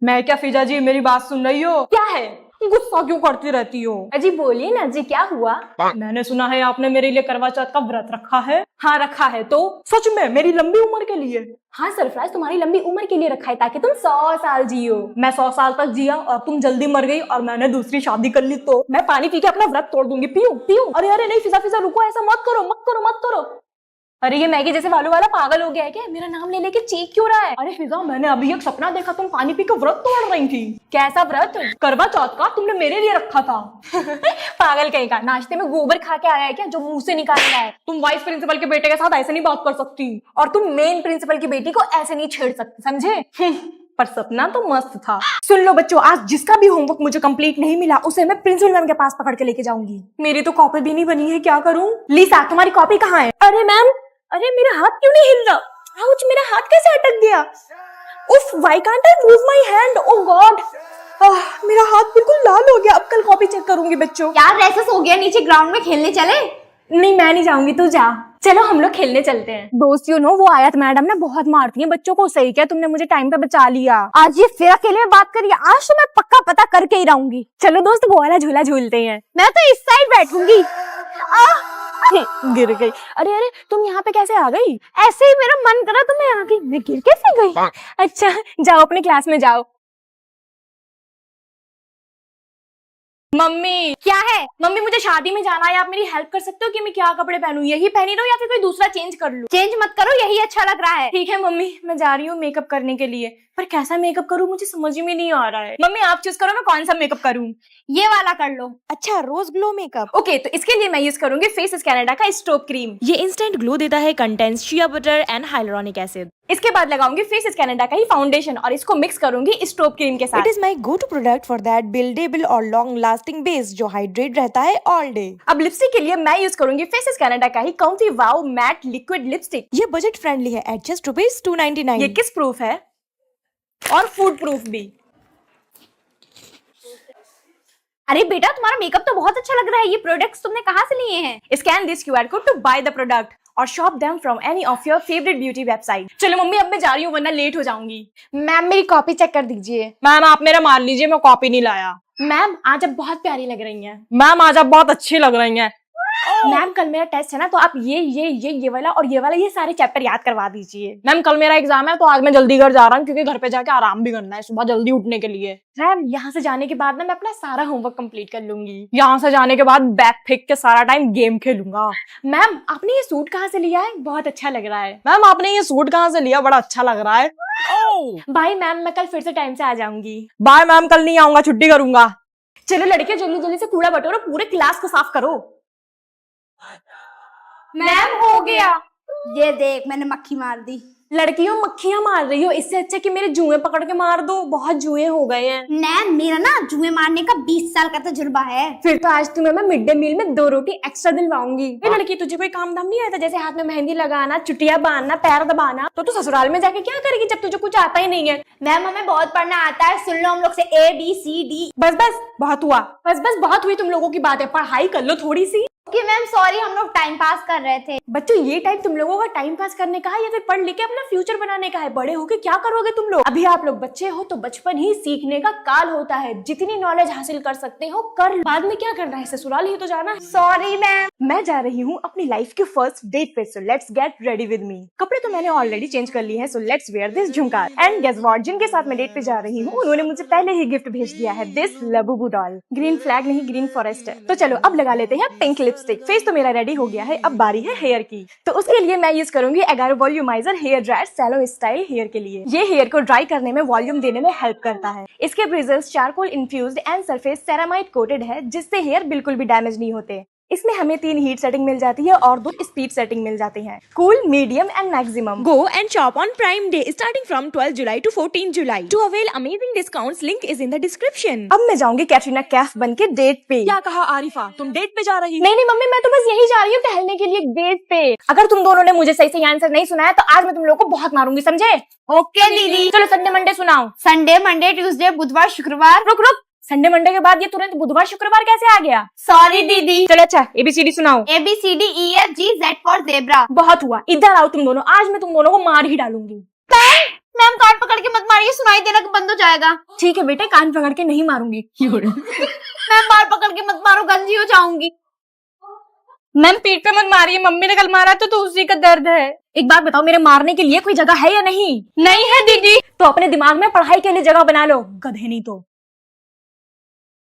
मैं क्या फिजा जी, मेरी बात सुन रही हो? क्या है? गुस्सा क्यों करती रहती हो? अजी बोलिए ना जी, क्या हुआ? मैंने सुना है आपने मेरे लिए करवा चौथ का व्रत रखा है। हाँ रखा है। तो सच में? मेरी लंबी उम्र के लिए? हाँ सरफराज, तुम्हारी लंबी उम्र के लिए रखा है ताकि तुम 100 साल जियो। मैं 100 साल तक जिया और तुम जल्दी मर गई और मैंने दूसरी शादी कर ली तो मैं पानी पी के अपना व्रत तोड़ दूंगी। पियो पियो। अरे अरे नहीं फिजा फिजा, रुको, ऐसा मत करो मत करो मत करो। अरे ये मैगी जैसे वालों वाला पागल हो गया है क्या? मेरा नाम ले लेके चीख क्यों रहा है? अरे फिजा, मैंने अभी एक सपना देखा, तुम पानी पी के व्रत तोड़ रही थी। कैसा व्रत? करवा चौथ का, तुमने मेरे लिए रखा था। पागल कहीं का, नाश्ते में गोबर खा के आया है क्या जो मुंह से निकाल रहा है? तुम वाइस प्रिंसिपल के बेटे के साथ ऐसे नहीं बात कर सकती। और तुम मेन प्रिंसिपल की बेटी को ऐसे नहीं छेड़ सकती, समझे? पर सपना तो मस्त था। सुन लो बच्चों, आज जिसका भी होमवर्क मुझे कंप्लीट नहीं मिला उसे मैं प्रिंसिपल मैम के पास पकड़ के लेके जाऊंगी। मेरी तो कॉपी भी नहीं बनी है, क्या करूं? लीसा, तुम्हारी कॉपी कहाँ है? अरे मैम, अरे मेरा हाथ क्यों नहीं हिल रहा? आउच, मेरा हाथ कैसे अटक गया? उफ, why can't I move my hand? Oh God, मेरा हाथ बिल्कुल लाल हो गया। अब कल कॉपी चेक करूंगी बच्चों। यार रेसेस हो गया, नीचे ग्राउंड में खेलने चले? नहीं मैं नहीं जाऊंगी, तू जा। चलो हम लोग खेलने चलते हैं। दोस्त वो आयत मैडम ना बहुत मारती है बच्चों को। सही क्या तुमने मुझे टाइम पे बचा लिया। आज ये फिर अकेले में बात करिए, आज तो मैं पक्का पता करके ही रहूंगी। चलो दोस्त, वो वाला झूला झूलते हैं। मैं तो इस साइड बैठूंगी। गिर गई। अरे अरे, तुम यहाँ पे कैसे आ गई? ऐसे ही मेरा मन करा तो मैं आ गई। मैं गिर कैसे गई? अच्छा जाओ, अपनी क्लास में जाओ। मम्मी। क्या है? मम्मी मुझे शादी में जाना है, आप मेरी हेल्प कर सकते हो कि मैं क्या कपड़े पहनूं? यही पहनी रहूं या फिर कोई दूसरा चेंज कर लूं? चेंज मत करो, यही अच्छा लग रहा है। ठीक है मम्मी, मैं जा रही हूँ मेकअप करने के लिए। पर कैसा मेकअप करूं मुझे समझ में नहीं आ रहा है। मम्मी आप चूज करो, मैं कौन सा मेकअप करूं? ये वाला कर लो। अच्छा, रोज ग्लो मेकअप। ओके, तो इसके लिए मैं यूज करूंगी फेसेस कनाडा का स्टोप क्रीम। ये इंस्टेंट ग्लो देता है, contents shea butter and hyaluronic acid. इसके बाद लगाऊंगी फेसेस कनाडा का ही फाउंडेशन और इसको मिक्स करूंगी स्टोप क्रीम के साथ। It is my go to product for that buildable और लॉन्ग लास्टिंग बेस जो हाइड्रेट रहता है ऑल डे। अब लिपस्टिक के लिए मैं यूज करूंगी फेसेस कनाडा का ही comfy wow matte liquid lipstick. ये बजट फ्रेंडली है एट जस्ट ₹299। ये किस प्रूफ है और फूड प्रूफ भी। अरे बेटा, तुम्हारा मेकअप तो बहुत अच्छा लग रहा है। ये प्रोडक्ट्स तुमने कहाँ से लिए हैं? Scan this QR code to buy the product और shop them from any of your favourite beauty website. चलो मम्मी, अब मैं जा रही हूँ वरना लेट हो जाऊंगी। मैम मेरी कॉपी चेक कर दीजिए। मैम आप मेरा मान लीजिए, मैं कॉपी नहीं लाया। मैम आज आप बहुत प्यारी लग रही हैं। मैम आज आप बहुत अच्छी लग रही हैं। मैम कल मेरा टेस्ट है ना, तो आप ये वाला और ये वाला ये सारे चैप्टर याद करवा दीजिए। मैम कल मेरा एग्जाम है तो आज मैं जल्दी घर जा रहा हूँ क्योंकि घर पे जाके आराम भी करना है सुबह जल्दी उठने के लिए। मैम यहाँ से जाने के बाद ना मैं अपना सारा होमवर्क कंप्लीट कर लूंगी। यहाँ से जाने के बाद बैग फेंक के सारा टाइम गेम खेलूंगा। मैम आपने ये सूट कहाँ से लिया है? बहुत अच्छा लग रहा है। मैम आपने ये सूट कहाँ से लिया? बड़ा अच्छा लग रहा है। बाय मैम, मैं कल फिर से टाइम से आ जाऊंगी। बाय मैम, कल नहीं आऊंगा, छुट्टी करूंगा। चलो लड़के, जल्दी जल्दी से कूड़ा बटोरो, पूरे क्लास को साफ करो। मैम हो गया। ये देख, मैंने मक्खी मार दी। लड़कियों मक्खियां मार रही हो, इससे अच्छा कि मेरे जुएं पकड़ के मार दो। बहुत जुएं हो गए हैं। नैन, मेरा ना जुए मारने का 20 साल का तजुर्बा है। फिर तो आज तुम्हें मैं मिड डे मील में 2 रोटी एक्स्ट्रा दिलवाऊंगी। लड़की, तुझे कोई काम धाम नहीं आता? जैसे हाथ में मेहंदी लगाना, चुटिया बांधना, पैर दबाना, तो तू ससुराल में जाके क्या करेगी जब तुझे कुछ आता ही नहीं है? मैम हमें बहुत पढ़ना आता है, सुन लो हम लोग से ABCD। बस बस बहुत हुआ, बस बस बहुत हुई तुम लोगों की बातें। पढ़ाई कर लो थोड़ी सी। ओके मैम, सॉरी, हम लोग टाइम पास कर रहे थे। बच्चों, ये टाइम तुम लोगों का टाइम पास करने का है या फिर पढ़ लिख के अपना फ्यूचर बनाने का है? बड़े होके क्या करोगे तुम लोग? अभी आप लोग बच्चे हो तो बचपन ही सीखने का काल होता है। जितनी नॉलेज हासिल कर सकते हो कर लो। बाद में क्या करना है, ससुराल ही तो जाना है। Sorry ma'am. मैं जा रही हूँ अपनी लाइफ के फर्स्ट डेट पे, so let's get ready with me. कपड़े तो मैंने ऑलरेडी चेंज कर लिए हैं, सो लेट्स वेयर दिस झुमका। एंड गेस व्हाट, जिनके साथ मैं डेट पे जा रही हूँ उन्होंने मुझे पहले ही गिफ्ट भेज दिया है, दिस लबुबू डॉल। ग्रीन फ्लैग नहीं, ग्रीन फॉरेस्ट है। तो चलो अब लगा लेते हैं पिंक लिपस्टिक। फेस तो मेरा रेडी हो गया है, अब बारी है हेयर की। तो उसके लिए मैं यूज करूंगी Agaro volumiser hair dryer salon style hair के लिए। ये हेयर को ड्राई करने में, वॉल्यूम देने में हेल्प करता है। इसके bristles charcoal infused and surface ceramide coated है, जिससे हेयर बिल्कुल भी डैमेज नहीं होते। इसमें हमें 3 हीट सेटिंग मिल जाती है और 2 स्पीड सेटिंग मिल जाती हैं, cool, medium and maximum. Go and shop on prime day starting from 12 July to 14 July. To avail amazing discounts, link is in the description. अब मैं जाऊंगी कैटरीना कैफ बन के डेट पे। क्या कहा आरिफा, तुम डेट पे जा रही? नहीं मम्मी, मैं तो बस यही जा रही हूँ टहलने के लिए डेट पे। अगर तुम दोनों ने मुझे सही से आंसर नहीं सुनाया तो आज मैं तुम लोगों को बहुत मारूंगी, समझे? ओके दीदी। चलो संडे मंडे सुनाओ। संडे, मंडे, ट्यूसडे, बुधवार, शुक्रवार। रुक रुक, संडे मंडे के बाद ये तुरंत बुधवार शुक्रवार कैसे आ गया? सॉरी दीदी। चलो अच्छा, ABCD सुनाओ। ABCDEFGZ for zebra. बहुत हुआ, इधर आओ तुम दोनों, आज मैं तुम दोनों को मार ही डालूंगी। मैम कान पकड़ के मत मारिए, सुनाई देना बंद हो जाएगा। ठीक है बेटे, कान पकड़ के नहीं मारूंगी। मैम बाल पकड़ के मत मारो, गंजी हो जाऊंगी। मैम पीठ पे मत मारिए, मम्मी ने कल मारा तो उसी का दर्द है। एक बात बताओ, मेरे मारने के लिए कोई जगह है या नहीं? नहीं है दीदी। तो अपने दिमाग में पढ़ाई के लिए जगह बना लो, गधे नहीं तो।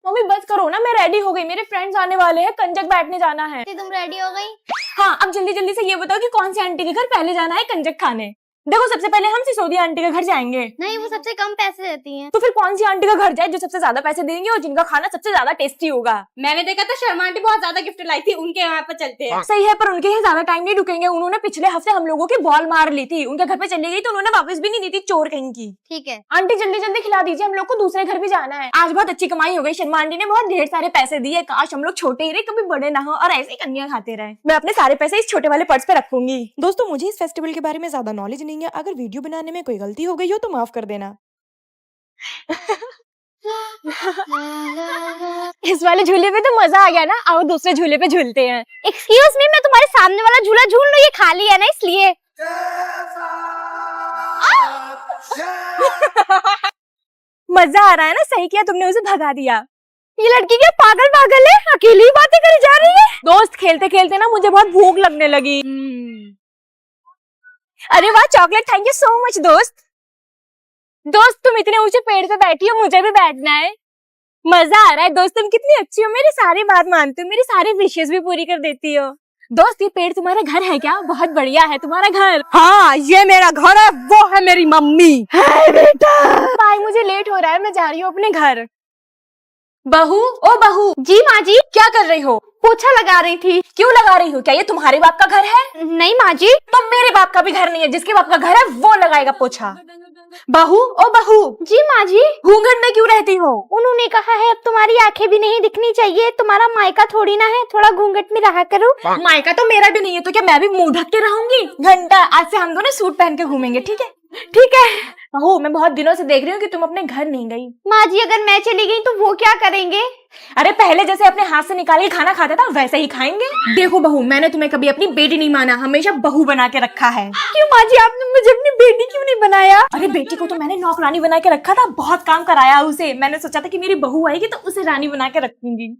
मम्मी बस करो ना, मैं रेडी हो गई, मेरे फ्रेंड्स आने वाले हैं, कंजक बैठने जाना है। तुम रेडी हो गई? हाँ, अब जल्दी जल्दी से ये बताओ कि कौन सी आंटी के घर पहले जाना है कंजक खाने। देखो, सबसे पहले हम सिसोदिया आंटी के घर जाएंगे। नहीं, वो सबसे कम पैसे देती हैं। तो फिर कौन सी आंटी का घर जाए जो सबसे ज्यादा पैसे देंगे और जिनका खाना सबसे ज्यादा टेस्टी होगा? मैंने देखा था शर्मा आंटी बहुत ज्यादा गिफ्ट लाई थी, उनके यहाँ पर चलते हैं। सही है, पर उनके यहाँ ज्यादा टाइम नहीं रुकेंगे। उन्होंने पिछले हफ्ते हम लोगों की बॉल मार ली थी, उनके घर पे चली गई तो उन्होंने वापस भी नहीं दी थी, चोर कहीं की। ठीक है आंटी जल्दी जल्दी खिला दीजिए, हम लोग को दूसरे घर भी जाना है। आज बहुत अच्छी कमाई हो गई, शर्मा आंटी ने बहुत ढेर सारे पैसे दिए। काश हम लोग छोटे ही रहे, कभी बड़े ना हो और ऐसे ही कन्या खाते रहे। मैं अपने सारे पैसे इस छोटे वाले पर्स पे रखूंगी। दोस्तों, मुझे इस फेस्टिवल के बारे में ज्यादा नॉलेज नहीं है। अगर वीडियो बनाने में कोई गलती हो गई हो तो माफ कर देना। इस वाले झूले पे तो मजा आ गया ना, आओ दूसरे झूले पे झूलते हैं। एक्सक्यूज मी, मैं तुम्हारे सामने वाला झूला झूल रही, ये खाली है ना इसलिए। मजा आ रहा है ना, सही किया तुमने उसे भगा दिया। ये लड़की क्या पागल पागल है, अकेली ही बातें करी जा रही है। दोस्त खेलते खेलते ना मुझे बहुत भूख लगने लगी। अरे वाह chocolate, thank you so much दोस्त। दोस्त तुम इतने ऊंचे पेड़ पे बैठी हो, मुझे भी बैठना है। मजा आ रहा है दोस्त, तुम कितनी अच्छी हो, मेरी सारी बात मानती हो, मेरी सारी विशेष भी पूरी कर देती हो। दोस्त ये पेड़ तुम्हारा घर है क्या? बहुत बढ़िया है तुम्हारा घर। हाँ, ये मेरा घर है, वो है मेरी मम्मी। हाय बेटा। बाय, मुझे लेट हो रहा है, मैं जा रही हूँ अपने घर। बहू, ओ बहू। जी माँ जी। क्या कर रही हो? पोछा लगा रही थी। क्यों लगा रही हो? क्या ये तुम्हारे बाप का घर है? नहीं माँ जी। तो मेरे बाप का भी घर नहीं है, जिसके बाप का घर है वो लगाएगा पोछा। बहू, ओ बहू। जी माँ जी। घूंघट में क्यों रहती हो? उन्होंने कहा है अब तुम्हारी आंखें भी नहीं दिखनी चाहिए, तुम्हारा मायका थोड़ी ना है, थोड़ा घूंघट में रहा करो। मायका तो मेरा भी नहीं है, तो क्या मैं भी मुंह ढक के रहूंगी? घंटा, आज से हम दोनों सूट पहन के घूमेंगे, ठीक है? ठीक है। बहू, मैं बहुत दिनों से देख रही हूँ कि तुम अपने घर नहीं गई। माँ जी अगर मैं चली गई तो वो क्या करेंगे? अरे पहले जैसे अपने हाथ से निकाल के खाना खाता था वैसे ही खाएंगे। देखो बहू, मैंने तुम्हें कभी अपनी बेटी नहीं माना, हमेशा बहू बना के रखा है। क्यों माँ जी, आपने मुझे अपनी बेटी क्यों नहीं बनाया? अरे बेटी को तो मैंने नौकरानी बना के रखा था, बहुत काम कराया उसे। मैंने सोचा था कि मेरी बहू आएगी तो उसे रानी बना के रखूंगी।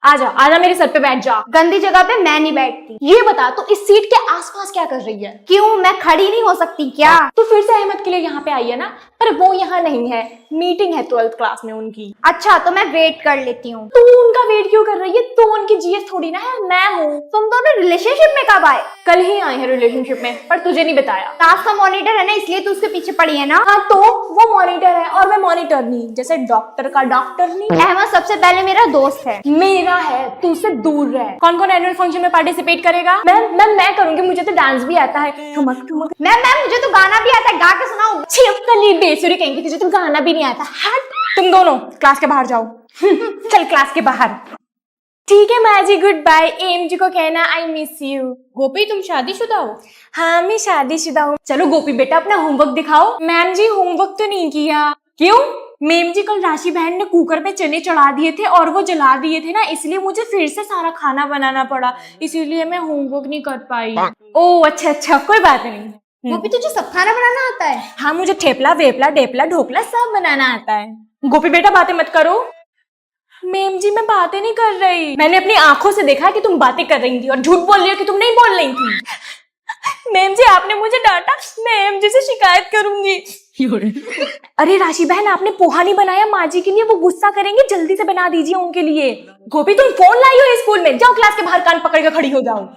आजा आजा, मेरे सर पे बैठ जा। गंदी जगह पे मैं नहीं बैठती। ये बता, तो इस सीट के आसपास क्या कर रही है? क्यों, मैं खड़ी नहीं हो सकती क्या? तो फिर से अहमद के लिए यहाँ पे आई है ना, पर वो यहाँ नहीं है, मीटिंग है 12th क्लास में उनकी। अच्छा तो मैं वेट कर लेती हूँ। तू उनका वेट क्यों कर रही है? तू उनकी जीएस थोड़ी ना है, मैं हूँ। तुम दोनों रिलेशनशिप में कब आए? कल ही आए हैं रिलेशनशिप में, पर तुझे नहीं बताया। क्लास का मॉनिटर है ना, इसलिए तू उसके पीछे पड़ी है ना। हाँ तो वो मॉनिटर है और मैं मॉनिटर नहीं, जैसे डॉक्टर का डॉक्टर नहीं। अहमद सबसे पहले मेरा दोस्त है। मेरा है, तू उससे दूर रह। कौन कौन एनुअल फंक्शन में पार्टिसिपेट करेगा? मैं करूंगी, मुझे तो डांस भी आता है। ठुमक ठुमक। मैम मुझे तो गाना भी आता है, गा के सुनाऊं? छिपकली बेसुरी कहेंगी, तुझे तो गाना भी नहीं आता। हट, तुम दोनों क्लास के बाहर जाओ। चल क्लास के बाहर। ठीक है माजी, गुड बाय। एम जी को कहना आई मिस यू। गोपी तुम शादीशुदा हो? हाँ मैं शादीशुदा हूँ। चलो गोपी बेटा अपना होमवर्क दिखाओ। मैम जी होमवर्क तो नहीं किया। क्यों? मैम जी कल राशि बहन ने कुकर पे चने चढ़ा दिए थे और वो जला दिए थे ना, इसलिए मुझे फिर से सारा खाना बनाना पड़ा, इसीलिए मैं होमवर्क नहीं कर पाई। ओ अच्छा, कोई बात नहीं। गोपी तुझे सब खाना बनाना आता है? हाँ मुझे ठेपला वेपला डेपला ढोकला सब बनाना आता है। गोपी बेटा बातें मत करो। मैम जी मैं बातें नहीं कर रही, मैंने अपनी आंखों से देखा कि तुम बातें कर रही थी और झूठ बोल रही हो कि तुम नहीं बोल रही थी। मैम जी आपने मुझे डांटा, मैं एम जी से शिकायत करूंगी। अरे राशि बहन आपने पोहा नहीं बनाया माँ जी के लिए, वो गुस्सा करेंगे, जल्दी से बना दीजिए उनके लिए। गोपी तुम फोन लाई हो स्कूल में, जाओ क्लास के बाहर कान पकड़ के खड़ी हो जाओ।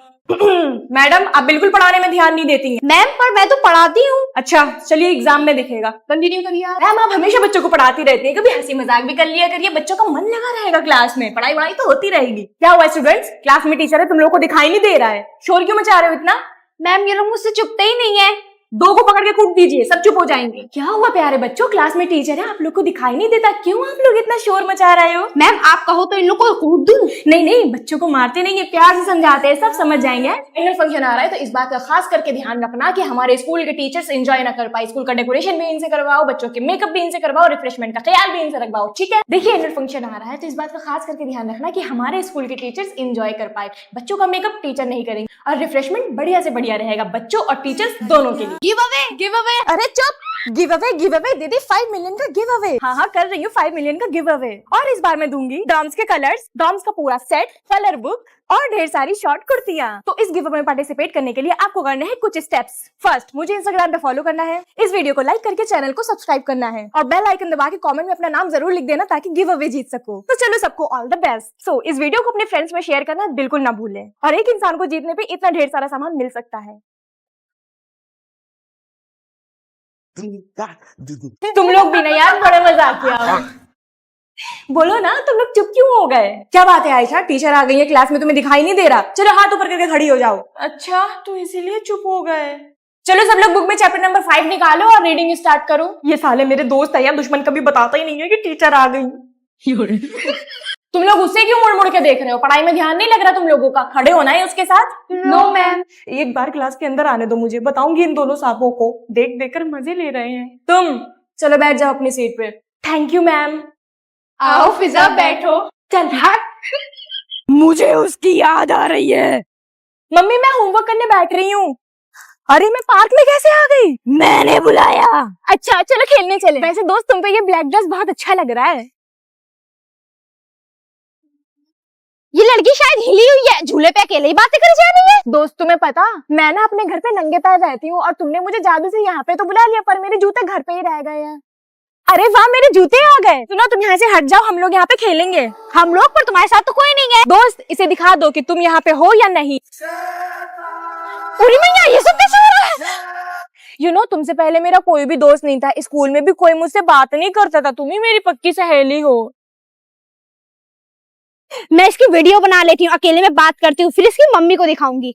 मैडम आप बिल्कुल पढ़ाने में ध्यान नहीं देती हैं। मैम पर मैं तो पढ़ाती हूँ। अच्छा चलिए एग्जाम में दिखेगा। कंटिन्यू करिए। मैम आप हमेशा बच्चों को पढ़ाती रहती है, कभी हंसी मजाक भी कर लिया करिए, बच्चों का मन लगा रहेगा क्लास में, पढ़ाई वढ़ाई तो होती रहेगी। क्या हुआ स्टूडेंट्स, क्लास में टीचर है, तुम लोग को दिखाई नहीं दे रहा है, शोर क्यों मचा रहे हो इतना? मैम ये लोग मुझसे चुपते ही नहीं है। दो को पकड़ के कूट दीजिए, सब चुप हो जाएंगे। क्या हुआ प्यारे बच्चों, क्लास में टीचर है, आप लोग को दिखाई नहीं देता, क्यों आप लोग इतना शोर मचा रहे हो? मैम आप कहो तो इन लोग को कूट दूं? नहीं बच्चों को मारते नहीं है, प्यार से समझाते हैं, सब समझ जाएंगे। एनुअल फंक्शन आ रहा है तो इस बात का खास करके ध्यान रखना कि हमारे स्कूल के टीचर्स एंजॉय ना कर पाए। स्कूल का डेकोरेशन भी इनसे करवाओ, बच्चों के मेकअप भी इनसे करवाओ, रिफ्रेशमेंट का ख्याल भी इनसे रखवाओ, ठीक है? देखिए एनुअल फंक्शन आ रहा है तो इस बात का खास करके ध्यान रखना कि हमारे स्कूल के टीचर्स एंजॉय कर पाए। बच्चों का मेकअप टीचर नहीं करेंगे और रिफ्रेशमेंट बढ़िया से बढ़िया रहेगा बच्चों और टीचर्स दोनों के लिए। गिव अवे अरे चुप। गिव अवे दीदी, 5 मिलियन का गिव अवे। हाँ कर रही हूँ 5 मिलियन का गिव अवे। और इस बार मैं दूंगी डॉम्स के कलर्स, डॉम्स का पूरा सेट, कलर बुक और ढेर सारी शॉर्ट कुर्तियां। तो इस गिव अवे में पार्टिसिपेट करने के लिए आपको करना है कुछ स्टेप्स। फर्स्ट, मुझे इंस्टाग्राम पे फॉलो करना है, इस वीडियो को लाइक करके चैनल को सब्सक्राइब करना है और बेल आइकन दबा के कमेंट में अपना नाम जरूर लिख देना ताकि गिव अवे जीत सको। तो चलो सबको ऑल द बेस्ट। सो इस वीडियो को अपने फ्रेंड्स में शेयर करना बिल्कुल ना भूलें। और एक इंसान को जीतने पे इतना ढेर सारा सामान मिल सकता है। तुम लोग भी ना यार, बड़े मजाक किया। बोलो ना, तुम लोग चुप क्यों हो गए? क्या बात है आयशा, टीचर आ गई है क्लास में, तुम्हें दिखाई नहीं दे रहा? चलो हाथ ऊपर करके खड़ी हो जाओ। अच्छा, तो इसीलिए चुप हो गए। चलो सब लोग बुक में चैप्टर नंबर 5 निकालो और रीडिंग स्टार्ट करो। ये साले मेरे दोस्त है यार, दुश्मन कभी बताता ही नहीं है कि टीचर आ गई। तुम लोग उससे क्यों मुड़ मुड़ के देख रहे हो? पढ़ाई में ध्यान नहीं लग रहा तुम लोगों का? खड़े होना है उसके साथ। No ma'am. एक बार क्लास के अंदर आने दो मुझे, बताऊंगी इन दोनों सांपों को। देख देख कर मजे ले रहे हैं। तुम चलो बैठ जाओ अपनी सीट पे। Thank you ma'am. आओ फिजा बैठो। चल हट। मुझे उसकी याद आ रही है। मम्मी मैं होमवर्क करने बैठ रही हूँ। अरे मैं पार्क में कैसे आ गई? मैंने बुलाया। अच्छा चलो खेलने चले। वैसे दोस्त तुम पे ये ब्लैक ड्रेस बहुत अच्छा लग रहा है। ये लड़की शायद हिली हुई है, झूले पे अकेले ही बातें करे जा रही है। दोस्त तुम्हें पता, मैं ना अपने घर पे नंगे पैर रहती हूँ और तुमने मुझे जादू से यहाँ पे तो बुला लिया, पर मेरे जूते घर पे ही रह गए हैं। अरे वाह, मेरे जूते आ गए। सुनो तुम यहाँ से हट जाओ, हम लोग यहाँ पे खेलेंगे। हम लोग, पर तुम्हारे साथ तो कोई नहीं है। दोस्त इसे दिखा दो कि तुम यहाँ पे हो या नहीं। पूरी मैया, ये सब कैसे हो रहा है? तुमसे पहले मेरा कोई भी दोस्त नहीं था, स्कूल में भी कोई मुझसे बात नहीं करता था, तुम ही मेरी पक्की सहेली हो। मैं इसकी वीडियो बना लेती हूँ, अकेले में बात करती हूँ, फिर इसकी मम्मी को दिखाऊंगी।